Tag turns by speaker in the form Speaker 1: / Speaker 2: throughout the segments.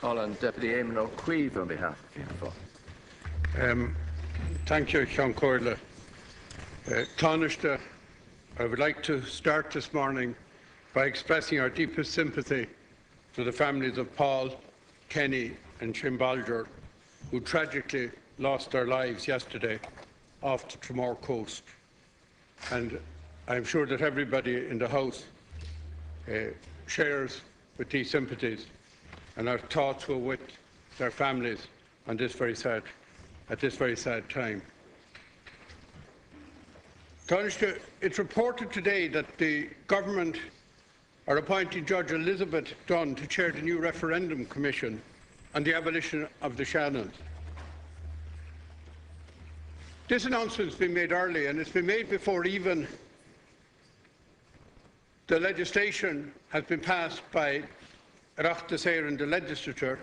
Speaker 1: Call on Deputy Eamon O'Queeve on behalf of Fianna
Speaker 2: Thank you, Sean Corley. Taoiseach, I would like to start this morning by expressing our deepest sympathy to the families of Paul, Kenny and Shane Bolger, who tragically lost their lives yesterday off the Tramore coast. And I am sure that everybody in the House shares with these sympathies, and our thoughts were with their families on this very sad, at this very sad time. Taoiseach, it's reported today that the Government are appointing Judge Elizabeth Dunn to chair the new referendum commission on the abolition of the Seanad. This announcement has been made early, and it's been made before even the legislation has been passed by Oireachtas in the legislature,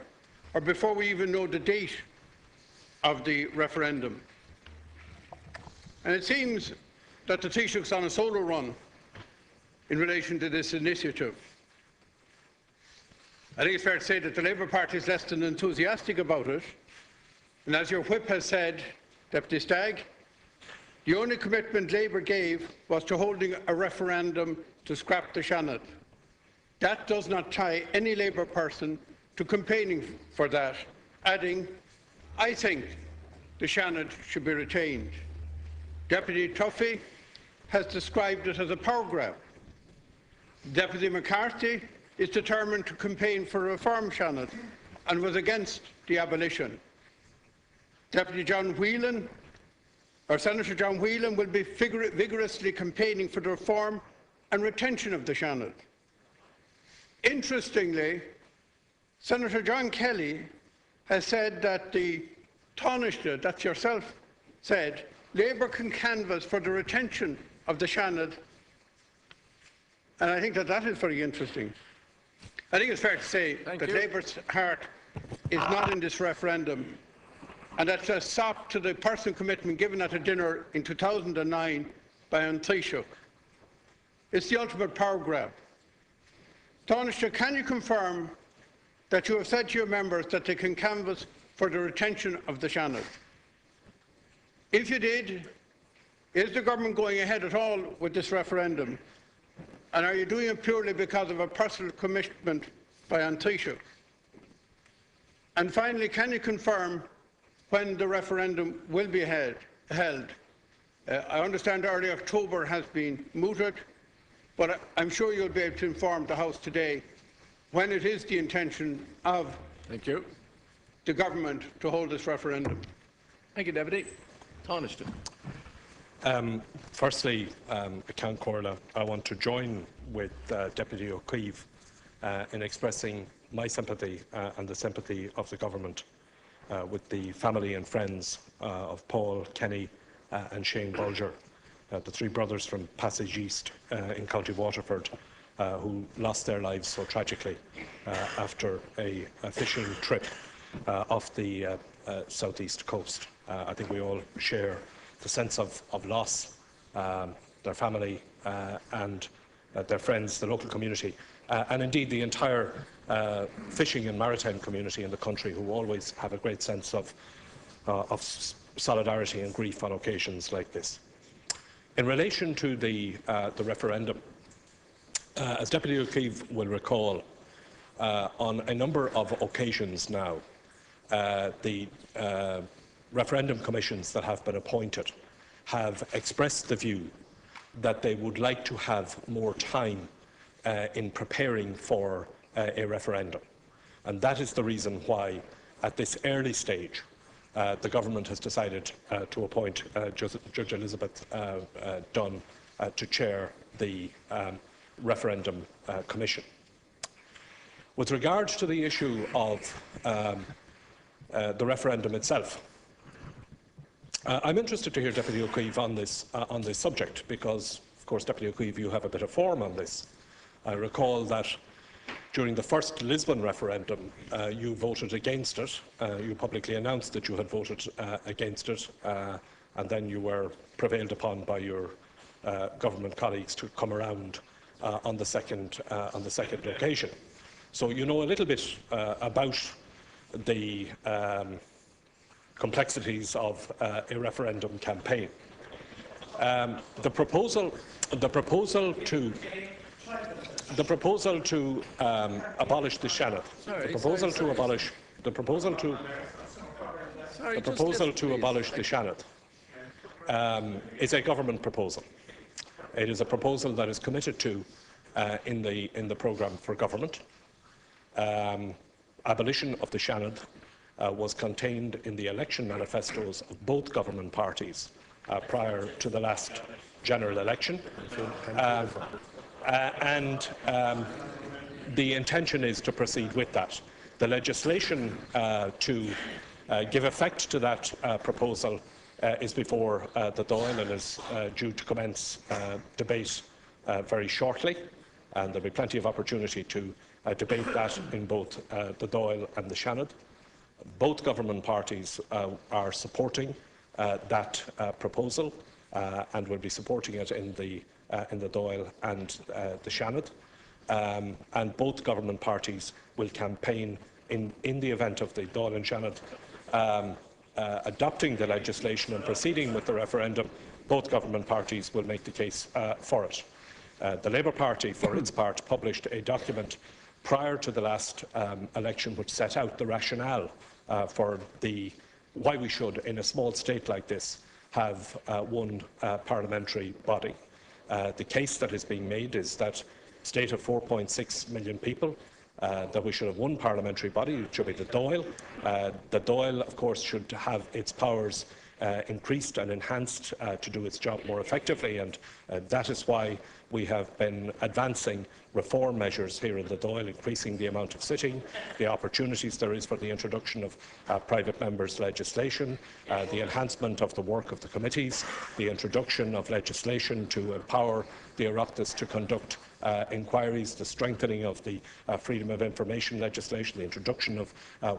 Speaker 2: or before we even know the date of the referendum. And it seems that the Taoiseach's on a solo run in relation to this initiative. I think it's fair to say that the Labour Party is less than enthusiastic about it, and as your whip has said, Deputy Stagg, the only commitment Labour gave was to holding a referendum to scrap the Seanad. That does not tie any Labour person to campaigning for that, adding, I think the Seanad should be retained. Deputy Tuffy has described it as a power grab. Deputy McCarthy is determined to campaign for a reform Seanad and was against the abolition. Deputy John Whelan, or Senator John Whelan, will be vigorously campaigning for the reform and retention of the Seanad. Interestingly, Senator John Kelly has said that the Taoiseach, that's yourself, said Labour can canvass for the retention of the Seanad, and I think that that is very interesting. I think it's fair to say that Labour's heart is not in this referendum, and that's a sop to the personal commitment given at a dinner in 2009 by an Taoiseach. It's the ultimate power grab. Taoiseach, can you confirm that you have said to your members that they can canvass for the retention of the Seanad? If you did, is the Government going ahead at all with this referendum? And are you doing it purely because of a personal commitment by an Taoiseach? And finally, can you confirm when the referendum will be held? I understand early October has been mooted, but I'm sure you'll be able to inform the House today when it is the intention of the Government to hold this referendum.
Speaker 1: Thank you, Deputy. Taoiseach.
Speaker 3: Firstly, Count Corla, I want to join with Deputy O'Keefe in expressing my sympathy and the sympathy of the Government with the family and friends of Paul, Kenny and Shane Bolger, the three brothers from Passage East in County Waterford, who lost their lives so tragically after a fishing trip off the southeast coast. I think we all share the sense of loss, their family and their friends, the local community, and indeed the entire fishing and maritime community in the country, who always have a great sense of solidarity and grief on occasions like this. In relation to the referendum, as Deputy O'Keefe will recall, on a number of occasions now, the referendum commissions that have been appointed have expressed the view that they would like to have more time in preparing for a referendum. And that is the reason why, at this early stage, the Government has decided to appoint Judge Elizabeth Dunn to chair the referendum commission. With regard to the issue of the referendum itself, I'm interested to hear Deputy O'Keefe on this subject, because, of course, Deputy O'Keefe, you have a bit of form on this. I recall that during the first Lisbon referendum, you voted against it. You publicly announced that you had voted against it, and then you were prevailed upon by your government colleagues to come around on the second occasion. So you know a little bit about the complexities of a referendum campaign. The proposal to abolish the Seanad, the proposal to abolish the Seanad is a government proposal. It is a proposal that is committed to in the programme for government. Abolition of the Seanad was contained in the election manifestos of both government parties prior to the last general election. And the intention is to proceed with that. The legislation to give effect to that proposal is before the Dáil and is due to commence debate very shortly, and there will be plenty of opportunity to debate that in both the Dáil and the Seanad. Both government parties are supporting that proposal and will be supporting it in the Dáil and the Seanad. And both government parties will campaign in the event of the Dáil and Seanad adopting the legislation and proceeding with the referendum. Both government parties will make the case for it. The Labour Party, for its part, published a document prior to the last election which set out the rationale for why we should, in a small state like this, have one parliamentary body. The case that is being made is that a state of 4.6 million people, that we should have one parliamentary body, it should be the Dáil. The Dáil, of course, should have its powers increased and enhanced to do its job more effectively, and that is why we have been advancing reform measures here in the Dáil, increasing the amount of sitting, the opportunities there is for the introduction of private members' legislation, the enhancement of the work of the committees, the introduction of legislation to empower the Oireachtas to conduct inquiries, the strengthening of the freedom of information legislation, the introduction of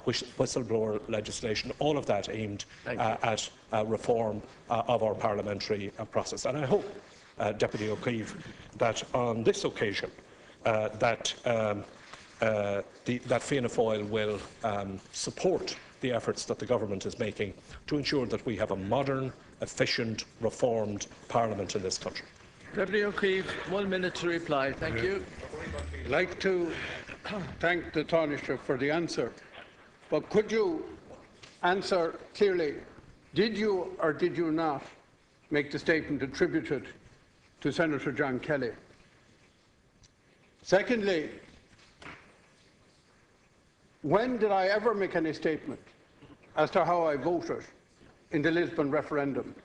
Speaker 3: whistleblower legislation, all of that aimed at reform of our parliamentary process. And I hope, Deputy O'Keefe, that on this occasion that Fianna Fáil will support the efforts that the government is making to ensure that we have a modern, efficient, reformed parliament in this country.
Speaker 1: Deputy O'Keefe, 1 minute to reply. Thank you.
Speaker 2: I'd like to thank the Taoiseach for the answer, but could you answer clearly, did you or did you not make the statement attributed to Senator John Kelly? Secondly, when did I ever make any statement as to how I voted in the Lisbon referendum?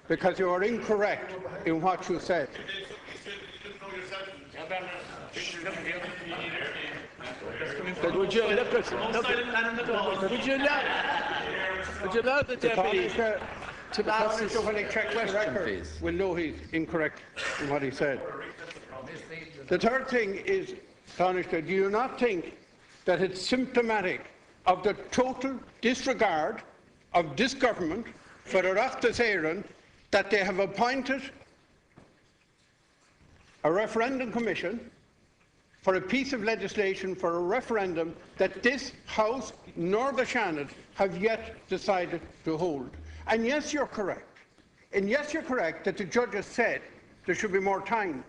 Speaker 2: Because you are incorrect in what you said.
Speaker 1: Would you allow the deputy to ask his
Speaker 2: when he checks the record,
Speaker 1: please?
Speaker 2: we'll know he's incorrect in what he said. The third thing is, Taoiseach, do you not think that it's symptomatic of the total disregard of this government for Oireachtas Éireann that they have appointed a referendum commission for a piece of legislation for a referendum that this House nor the Seanad have yet decided to hold? And yes, you're correct. And yes, you're correct that the judges said there should be more time.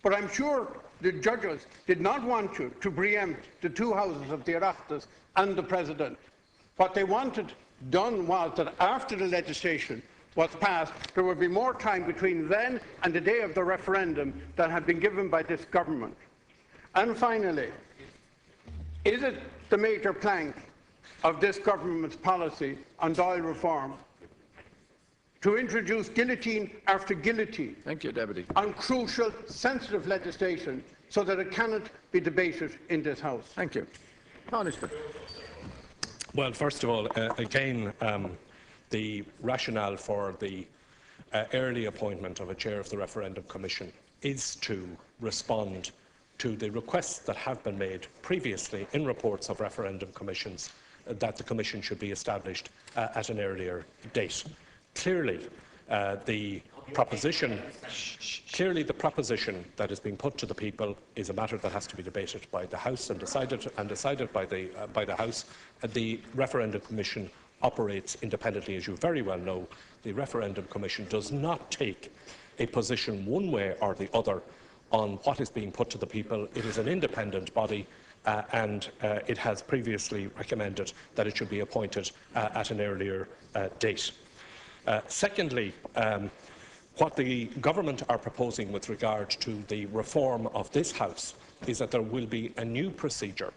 Speaker 2: But I'm sure the judges did not want you to preempt the two houses of the Oireachtas and the President. What they wanted done was that after the legislation was passed, there would be more time between then and the day of the referendum than had been given by this government. And finally, is it the major plank of this government's policy on Dáil reform to introduce guillotine after guillotine on crucial, sensitive legislation so that it cannot be debated in this House?
Speaker 1: Thank you. Taoiseach.
Speaker 3: Well, first of all, again, the rationale for the early appointment of a chair of the Referendum Commission is to respond to the requests that have been made previously in reports of referendum commissions that the Commission should be established at an earlier date. Clearly, the proposition, clearly the proposition that is being put to the people is a matter that has to be debated by the House and decided by the House. The Referendum Commission operates independently, as you very well know. The Referendum Commission does not take a position one way or the other on what is being put to the people. It is an independent body, and it has previously recommended that it should be appointed at an earlier date. Secondly, what the government are proposing with regard to the reform of this House is that there will be a new procedure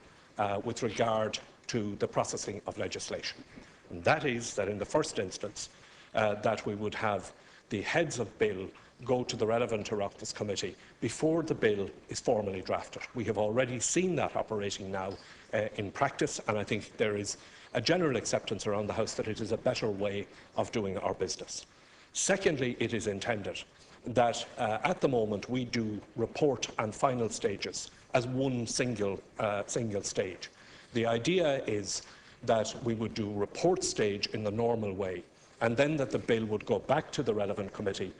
Speaker 3: with regard to the processing of legislation. And that is that in the first instance that we would have the heads of bill go to the relevant Oireachtas committee before the bill is formally drafted. We have already seen that operating now in practice, and I think there is a general acceptance around the House that it is a better way of doing our business. Secondly, it is intended that at the moment we do report and final stages as one single stage. The idea is that we would do report stage in the normal way, and then that the bill would go back to the relevant committee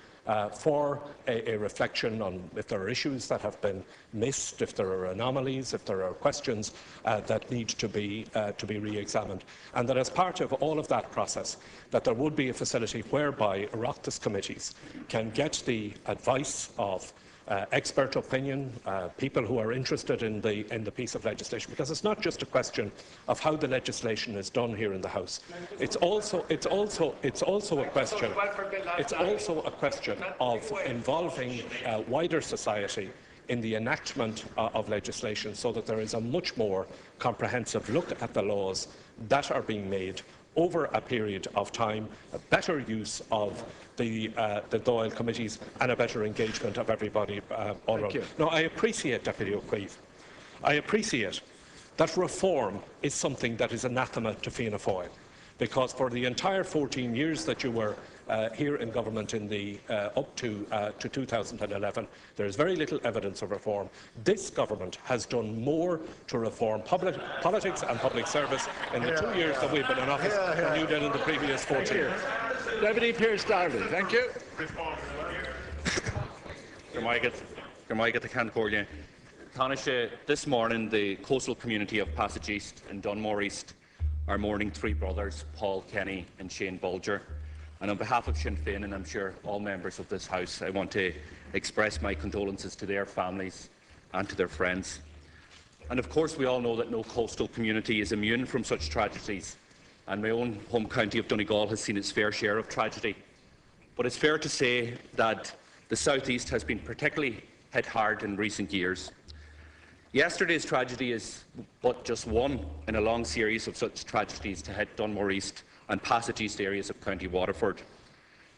Speaker 3: for a reflection on if there are issues that have been missed, if there are anomalies, if there are questions that need to be re-examined, and that as part of all of that process, that there would be a facility whereby Oireachtas committees can get the advice of expert opinion, people who are interested in the piece of legislation, because it's not just a question of how the legislation is done here in the House. It's also a question of involving wider society in the enactment of legislation, so that there is a much more comprehensive look at the laws that are being made over a period of time, a better use of the Dáil committees and a better engagement of everybody all around. Now, I appreciate, Deputy O'Keefe, I appreciate that reform is something that is anathema to Fianna Fáil, because for the entire 14 years that you were here in government in the up to 2011, there is very little evidence of reform. This government has done more to reform politics and public service in the 2 years that we've been in office than you did in the previous 14 years.
Speaker 1: Deputy Pearse Darby, thank you.
Speaker 4: This morning, the coastal community of Passage East and Dunmore East are mourning three brothers, Paul Kenny and Shane Bulger. And on behalf of Sinn Féin, and I'm sure all members of this House, I want to express my condolences to their families and to their friends. And of course, we all know that no coastal community is immune from such tragedies, and my own home county of Donegal has seen its fair share of tragedy. But it's fair to say that the South East has been particularly hit hard in recent years. Yesterday's tragedy is but just one in a long series of such tragedies to hit Dunmore East and Passage East areas of County Waterford.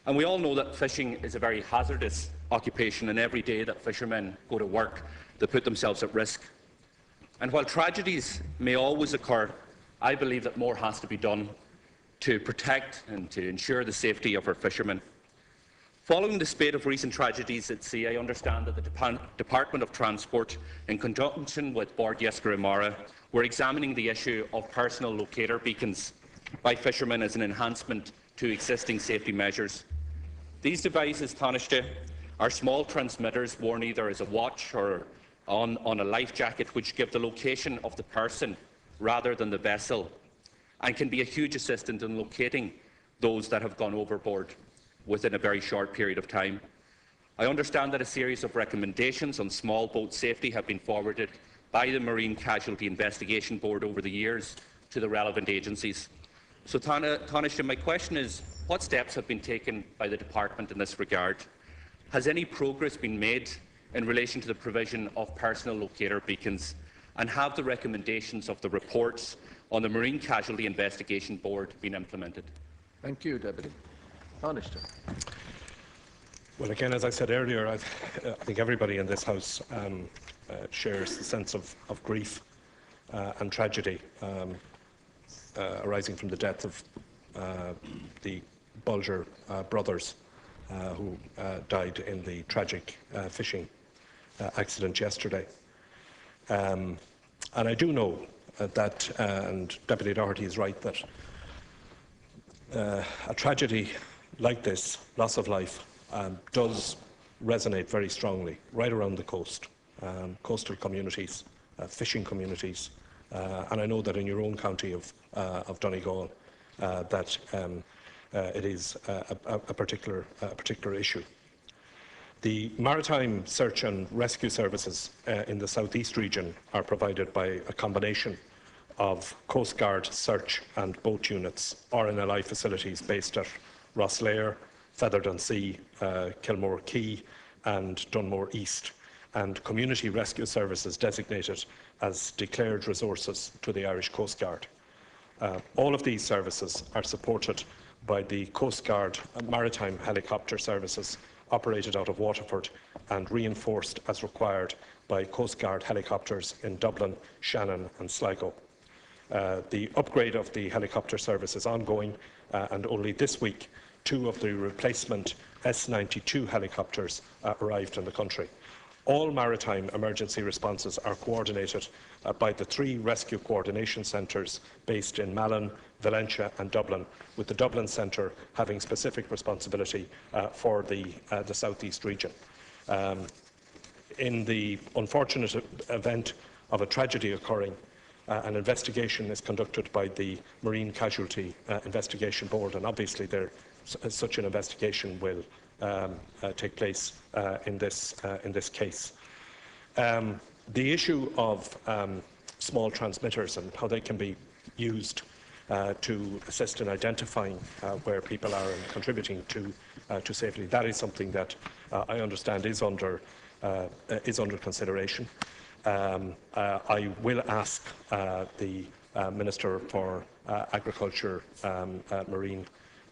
Speaker 4: And we all know that fishing is a very hazardous occupation, and every day that fishermen go to work, they put themselves at risk. And while tragedies may always occur, I believe that more has to be done to protect and to ensure the safety of our fishermen. Following the spate of recent tragedies at sea, I understand that the Department of Transport, in conjunction with Bord Iascaigh Mara, were examining the issue of personal locator beacons by fishermen as an enhancement to existing safety measures. These devices, Taoiseach, are small transmitters worn either as a watch or on a life jacket, which give the location of the person rather than the vessel, and can be a huge assistant in locating those that have gone overboard within a very short period of time. I understand that a series of recommendations on small boat safety have been forwarded by the Marine Casualty Investigation Board over the years to the relevant agencies. So, Taoiseach, my question is, what steps have been taken by the Department in this regard? Has any progress been made in relation to the provision of personal locator beacons? And have the recommendations of the reports on the Marine Casualty Investigation Board been implemented?
Speaker 1: Thank you, Deputy. Taoiseach.
Speaker 3: Well, again, as I said earlier, I think everybody in this House shares the sense of grief and tragedy arising from the death of the Bulger brothers who died in the tragic fishing accident yesterday. And I do know that, and Deputy Doherty is right, that a tragedy like this, loss of life, does resonate very strongly right around the coast, coastal communities, fishing communities, and I know that in your own county of Donegal that it is a particular issue. The maritime search and rescue services in the South East region are provided by a combination of Coast Guard search and boat units, RNLI facilities based at Rosslare, Featherdon-Sea, Kilmore Quay and Dunmore East, and community rescue services designated as declared resources to the Irish Coast Guard. All of these services are supported by the Coast Guard maritime helicopter services operated out of Waterford and reinforced as required by Coast Guard helicopters in Dublin, Shannon and Sligo. The upgrade of the helicopter service is ongoing, and only this week 2 of the replacement S-92 helicopters arrived in the country. All maritime emergency responses are coordinated by the 3 rescue coordination centres based in Malin, Valentia and Dublin, with the Dublin Centre having specific responsibility for the South East region. In the unfortunate event of a tragedy occurring, an investigation is conducted by the Marine Casualty Investigation Board, and obviously such an investigation will take place in this case. The issue of small transmitters and how they can be used to assist in identifying where people are and contributing to safety, that is something that I understand is under consideration. I will ask the Minister for Agriculture, Marine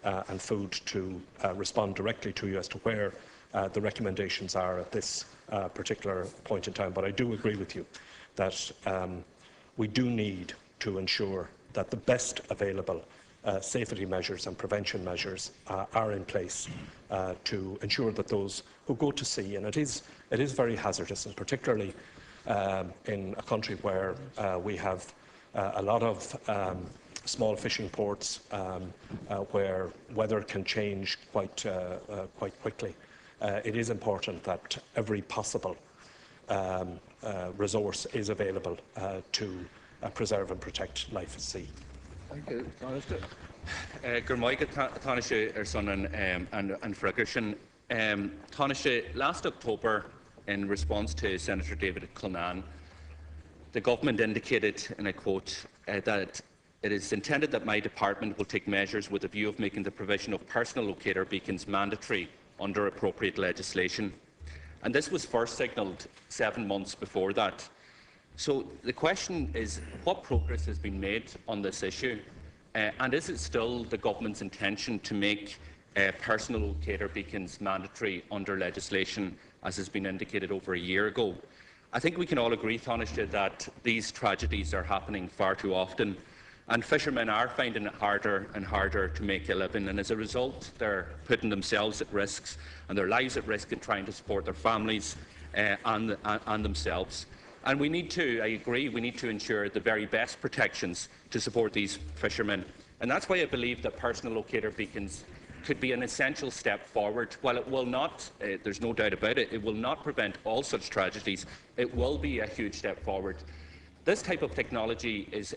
Speaker 3: and Food to respond directly to you as to where the recommendations are at this particular point in time. But I do agree with you that we do need to ensure that the best available safety measures and prevention measures are in place to ensure that those who go to sea, and it is very hazardous, and particularly in a country where we have a lot of small fishing ports where weather can change quite quickly. It is important that every possible resource is available to preserve and protect life at sea.
Speaker 1: Thank you.
Speaker 4: Gurmaig Taoiseach ar son and Ferguson. Taoiseach, last October, in response to Senator David Clonnan, the government indicated, and I quote, that it is intended that my department will take measures with a view of making the provision of personal locator beacons mandatory under appropriate legislation. And this was first signalled 7 months before that. So the question is, what progress has been made on this issue? And is it still the government's intention to make personal locator beacons mandatory under legislation, as has been indicated over a year ago? I think we can all agree, Taoiseach, that these tragedies are happening far too often, and fishermen are finding it harder and harder to make a living, and as a result they're putting themselves at risk and their lives at risk in trying to support their families and themselves. And we need to, I agree, we need to ensure the very best protections to support these fishermen. And that's why I believe that personal locator beacons could be an essential step forward. While it will not, there's no doubt about it, it will not prevent all such tragedies, it will be a huge step forward. This type of technology is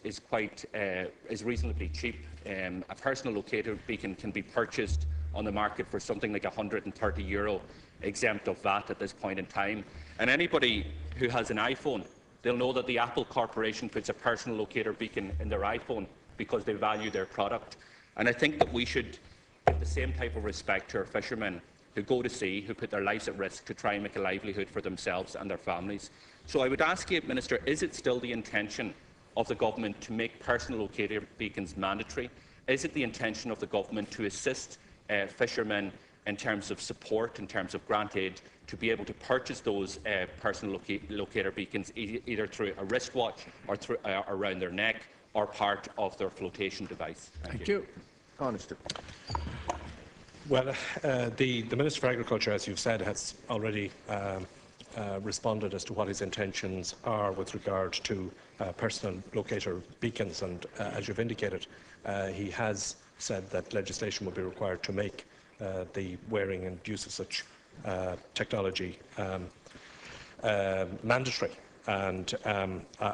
Speaker 4: reasonably cheap. A personal locator beacon can be purchased on the market for something like €130, exempt of VAT at this point in time. And anybody who has an iPhone, they'll know that the Apple Corporation puts a personal locator beacon in their iPhone because they value their product. And I think that we should give the same type of respect to our fishermen who go to sea, who put their lives at risk to try and make a livelihood for themselves and their families. So I would ask you, Minister, is it still the intention of the government to make personal locator beacons mandatory? Is it the intention of the government to assist fishermen in terms of support, in terms of grant aid, to be able to purchase those personal locator beacons either through a wristwatch or through, around their neck or part of their flotation device?
Speaker 2: Thank you.
Speaker 1: Honest.
Speaker 3: Well, the Minister for Agriculture, as you've said, has already responded as to what his intentions are with regard to personal locator beacons, and as you've indicated, he has said that legislation will be required to make the wearing and use of such technology mandatory. And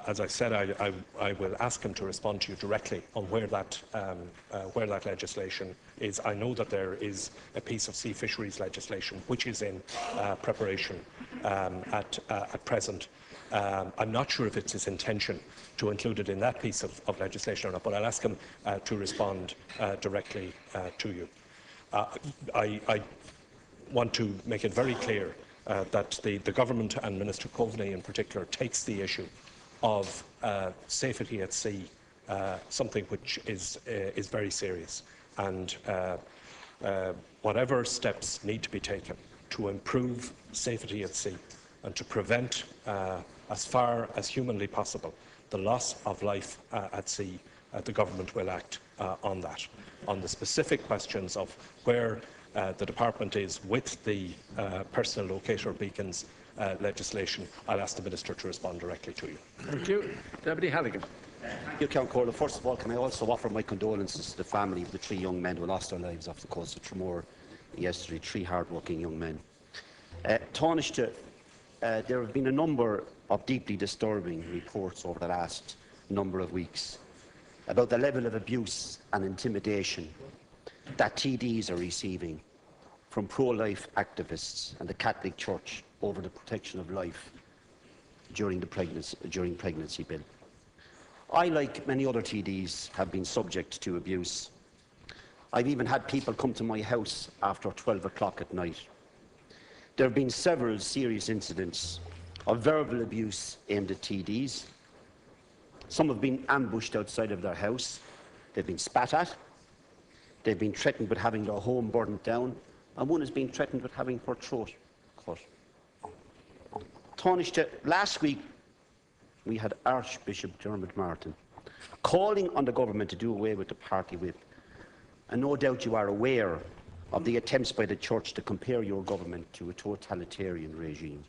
Speaker 3: as I said, I will ask him to respond to you directly on where that legislation is. I know that there is a piece of sea fisheries legislation which is in preparation at present. I'm not sure if it's his intention to include it in that piece of legislation or not, but I'll ask him to respond directly to you. I want to make it very clear that the government and Minister Coveney in particular takes the issue of safety at sea something which is very serious, and whatever steps need to be taken to improve safety at sea and to prevent, as far as humanly possible, the loss of life at sea, the government will act on that. On the specific questions of where the department is with the personal locator beacons legislation, I'll ask the Minister to respond directly to you.
Speaker 1: Thank you. Deputy Halligan.
Speaker 5: Thank you, Count Corley. First of all, can I also offer my condolences to the family of the 3 young men who lost their lives off the coast of Tramore yesterday, 3 hard-working young men. Taoiseach, there have been a number of deeply disturbing reports over the last number of weeks about the level of abuse and intimidation that TDs are receiving from pro-life activists and the Catholic Church over the protection of life during pregnancy bill. I, like many other TDs, have been subject to abuse. I've even had people come to my house after 12 o'clock at night. There have been several serious incidents of verbal abuse aimed at TDs. Some have been ambushed outside of their house. They've been spat at. They've been threatened with having their home burnt down, and one has been threatened with having her throat cut. Taoiseach, last week we had Archbishop Dermot Martin calling on the government to do away with the party whip. And no doubt you are aware of the attempts by the Church to compare your government to a totalitarian regime.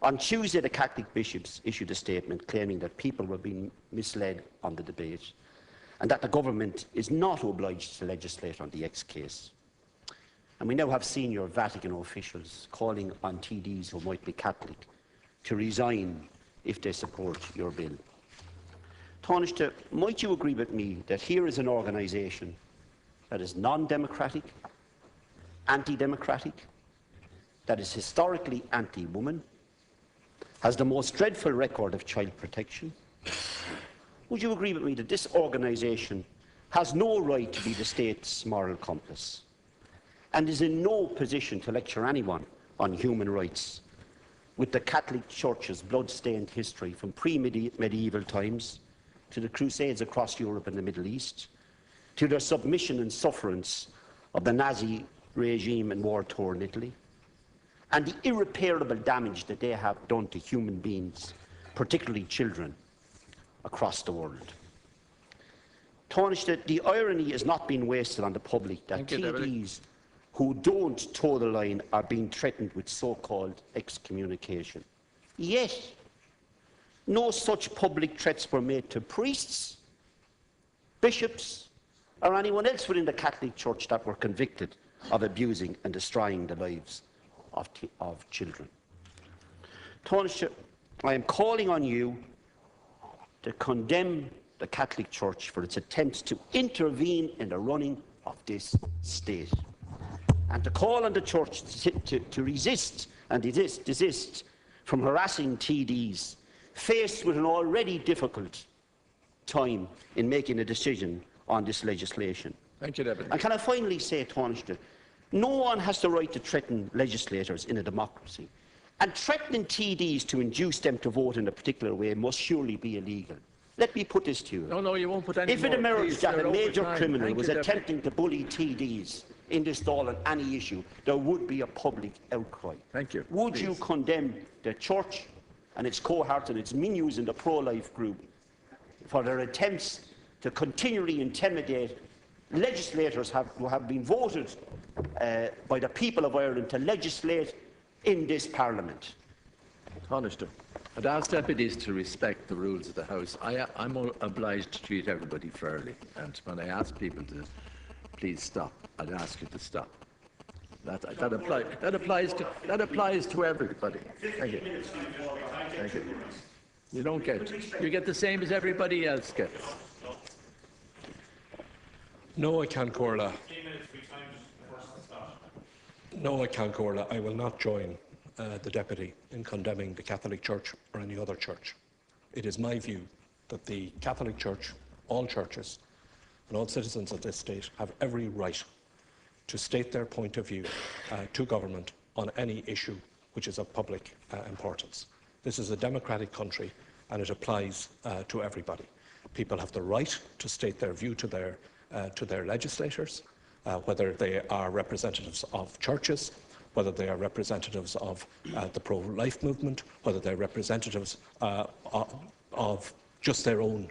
Speaker 5: On Tuesday, the Catholic bishops issued a statement claiming that people were being misled on the debate and that the government is not obliged to legislate on the X case. And we now have senior Vatican officials calling on TDs who might be Catholic to resign if they support your bill. Taoiseach, might you agree with me that here is an organisation that is non-democratic, anti-democratic, that is historically anti-woman, has the most dreadful record of child protection? Would you agree with me that this organisation has no right to be the state's moral compass and is in no position to lecture anyone on human rights, with the Catholic Church's blood-stained history from pre-medieval times to the Crusades across Europe and the Middle East, to their submission and sufferance of the Nazi regime in war-torn Italy, and the irreparable damage that they have done to human beings, particularly children, across the world. Taoiseach, the irony is not being wasted on the public that TDs who don't toe the line are being threatened with so-called excommunication. Yet, no such public threats were made to priests, bishops, or anyone else within the Catholic Church that were convicted of abusing and destroying the lives of children. Taoiseach, I am calling on you to condemn the Catholic Church for its attempts to intervene in the running of this state, and to call on the Church to resist and desist from harassing TDs faced with an already difficult time in making a decision on this legislation.
Speaker 1: Thank you, Deputy.
Speaker 5: And can I finally say, Taoiseach, no one has the right to threaten legislators in a democracy, and threatening TDs to induce them to vote in a particular way must surely be illegal. Let me put this to you.
Speaker 1: No, you won't put any
Speaker 5: If it
Speaker 1: more,
Speaker 5: emerged
Speaker 1: please,
Speaker 5: that
Speaker 1: you're
Speaker 5: a major
Speaker 1: over time.
Speaker 5: criminal
Speaker 1: Thank
Speaker 5: was
Speaker 1: you, Deputy.
Speaker 5: attempting to bully TDs in this stall on any issue, there would be a public outcry.
Speaker 1: Thank you.
Speaker 5: Would
Speaker 1: Please.
Speaker 5: you condemn the Church and its cohorts and its minions in the pro-life group for their attempts to continually intimidate legislators who have been voted by the people of Ireland to legislate in this Parliament?
Speaker 1: Taoiseach, I'd ask deputies to respect the rules of the House. I'm obliged to treat everybody fairly, and when I ask people to please stop, I'd ask you to stop. That applies to everybody. Thank you. Thank you. You get the same as everybody else gets.
Speaker 3: No, I can't, Corla. No, I can't, Corla. I will not join the Deputy in condemning the Catholic Church or any other church. It is my view that the Catholic Church, all churches, and all citizens of this state have every right to state their point of view to government on any issue which is of public importance. This is a democratic country and it applies to everybody. People have the right to state their view to their legislators, whether they are representatives of churches, whether they are representatives of the pro-life movement, whether they're representatives of just their own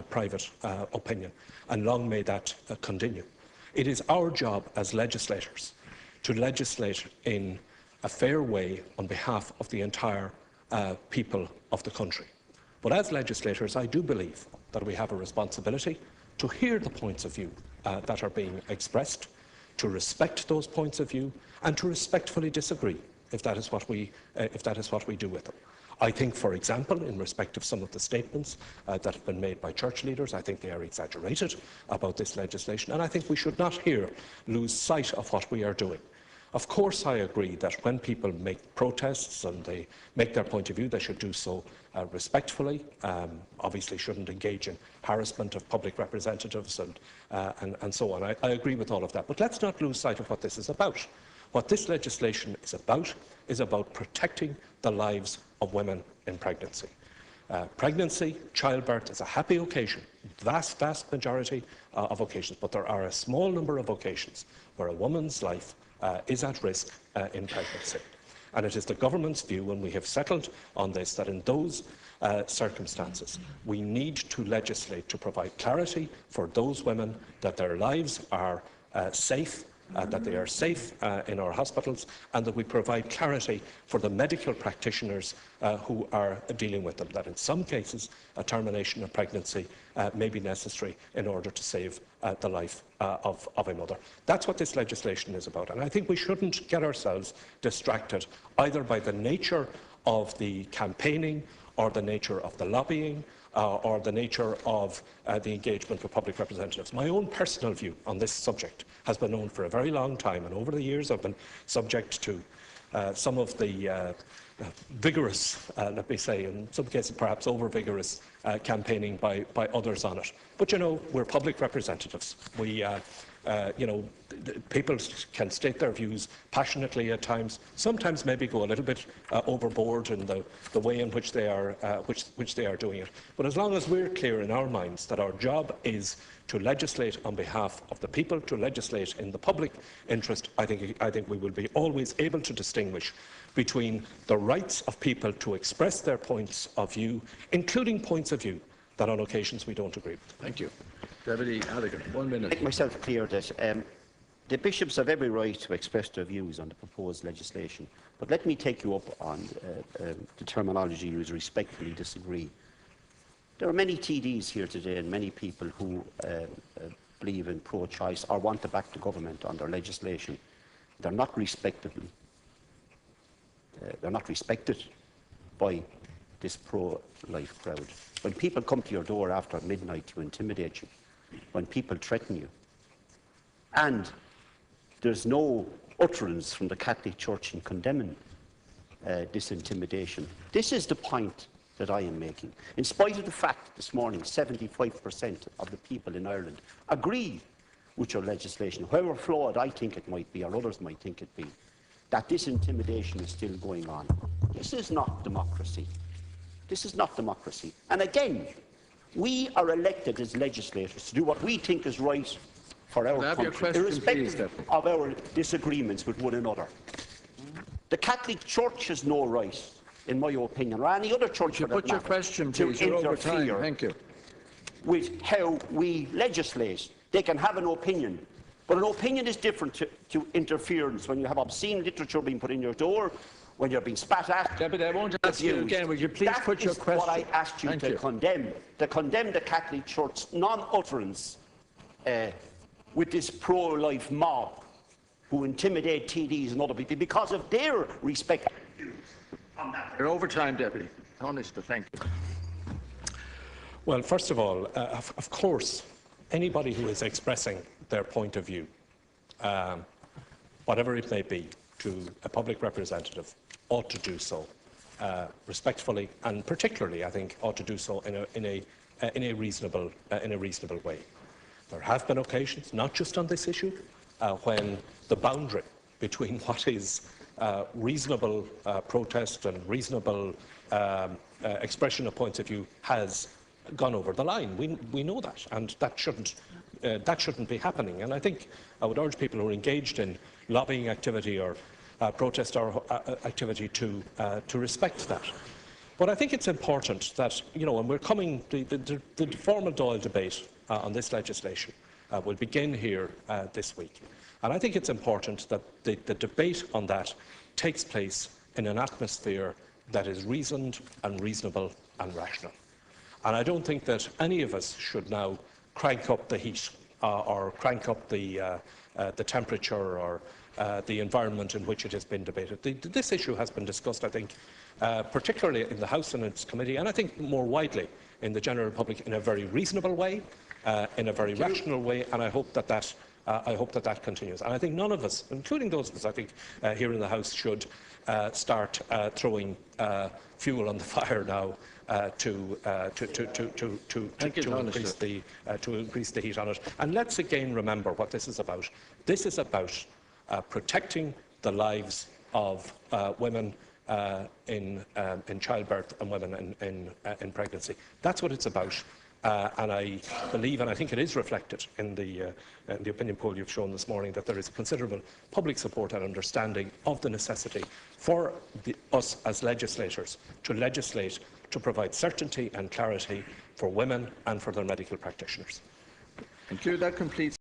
Speaker 3: private opinion. And long may that continue. It is our job as legislators to legislate in a fair way on behalf of the entire people of the country. But as legislators, I do believe that we have a responsibility to hear the points of view that are being expressed, to respect those points of view, and to respectfully disagree if that is what we do with them. I think, for example, in respect of some of the statements that have been made by church leaders, I think they are exaggerated about this legislation, and I think we should not here lose sight of what we are doing. Of course, I agree that when people make protests and they make their point of view, they should do so respectfully. Obviously, shouldn't engage in harassment of public representatives and so on. I agree with all of that. But let's not lose sight of what this is about. What this legislation is about protecting the lives of women in pregnancy. Pregnancy, childbirth is a happy occasion, vast majority of occasions, but there are a small number of occasions where a woman's life is at risk in pregnancy. And it is the government's view, and we have settled on this, that in those circumstances we need to legislate to provide clarity for those women that their lives are safe, that they are safe in our hospitals, and that we provide clarity for the medical practitioners who are dealing with them, that in some cases a termination of pregnancy may be necessary in order to save the life of a mother. That's what this legislation is about, and I think we shouldn't get ourselves distracted either by the nature of the campaigning or the nature of the lobbying or the nature of the engagement with public representatives. My own personal view on this subject has been known for a very long time, and over the years I've been subject to some of the vigorous, let me say, in some cases perhaps over-vigorous campaigning by others on it. But, you know, we're public representatives. We, you know, people can state their views passionately at times, sometimes maybe go a little bit overboard in the way in which they are doing it. But as long as we're clear in our minds that our job is to legislate on behalf of the people, to legislate in the public interest, I think we will be always able to distinguish between the rights of people to express their points of view, including points of view that on occasions we don't agree with.
Speaker 1: Thank you. Deputy Halligan, 1 minute.
Speaker 5: Make myself clear that the bishops have every right to express their views on the proposed legislation, but let me take you up on the terminology you respectfully disagree. There are many TDs here today and many people who believe in pro-choice or want to back the government on their legislation. They're not respected by this pro-life crowd. When people come to your door after midnight to intimidate you, when people threaten you, and there's no utterance from the Catholic Church in condemning this intimidation. This is the point that I am making. In spite of the fact this morning 75% of the people in Ireland agree with your legislation, however flawed I think it might be or others might think it be, that this intimidation is still going on. This is not democracy. This is not democracy. And again, we are elected as legislators to do what we think is right for our country, irrespective of our disagreements with one another. The Catholic Church has no right, in my opinion, or any other church for that
Speaker 1: put your
Speaker 5: matter,
Speaker 1: question,
Speaker 5: to
Speaker 1: please. You're over time.
Speaker 5: interfere
Speaker 1: Thank you.
Speaker 5: with how we legislate. They can have an opinion, but an opinion is different to interference when you have obscene literature being put in your door, when you're being spat at.
Speaker 1: Deputy, I won't ask you again. Would you please put your question?
Speaker 5: That is what I asked you to condemn the Catholic Church's non-utterance with this pro-life mob who intimidate TDs and other people because of their respect.
Speaker 1: You're over time, Deputy. Honest, thank you.
Speaker 3: Well, first of all, of course, anybody who is expressing their point of view, whatever it may be, to a public representative, ought to do so respectfully, and particularly, I think, ought to do so in a reasonable way. There have been occasions, not just on this issue, when the boundary between what is reasonable protest and reasonable expression of points of view has gone over the line. We know that, and that shouldn't be happening. And I think I would urge people who are engaged in lobbying activity or protest or activity to respect that. But I think it's important that, when we're coming, the formal Dáil debate on this legislation will begin here this week. And I think it's important that the debate on that takes place in an atmosphere that is reasoned and reasonable and rational. And I don't think that any of us should now crank up the heat or crank up the temperature or the environment in which it has been debated. This issue has been discussed, I think, particularly in the House and its committee, and I think more widely in the general public in a very reasonable way, in a very rational way, and I hope that that continues. And I think none of us, including those of us, I think, here in the House, should start throwing fuel on the fire now to increase the heat on it. And let's again remember what this is about. This is about protecting the lives of women in childbirth and women in pregnancy. That's what it's about. And I believe, and I think it is reflected in the opinion poll you've shown this morning, that there is considerable public support and understanding of the necessity for us as legislators to legislate to provide certainty and clarity for women and for their medical practitioners.
Speaker 1: Thank you. That completes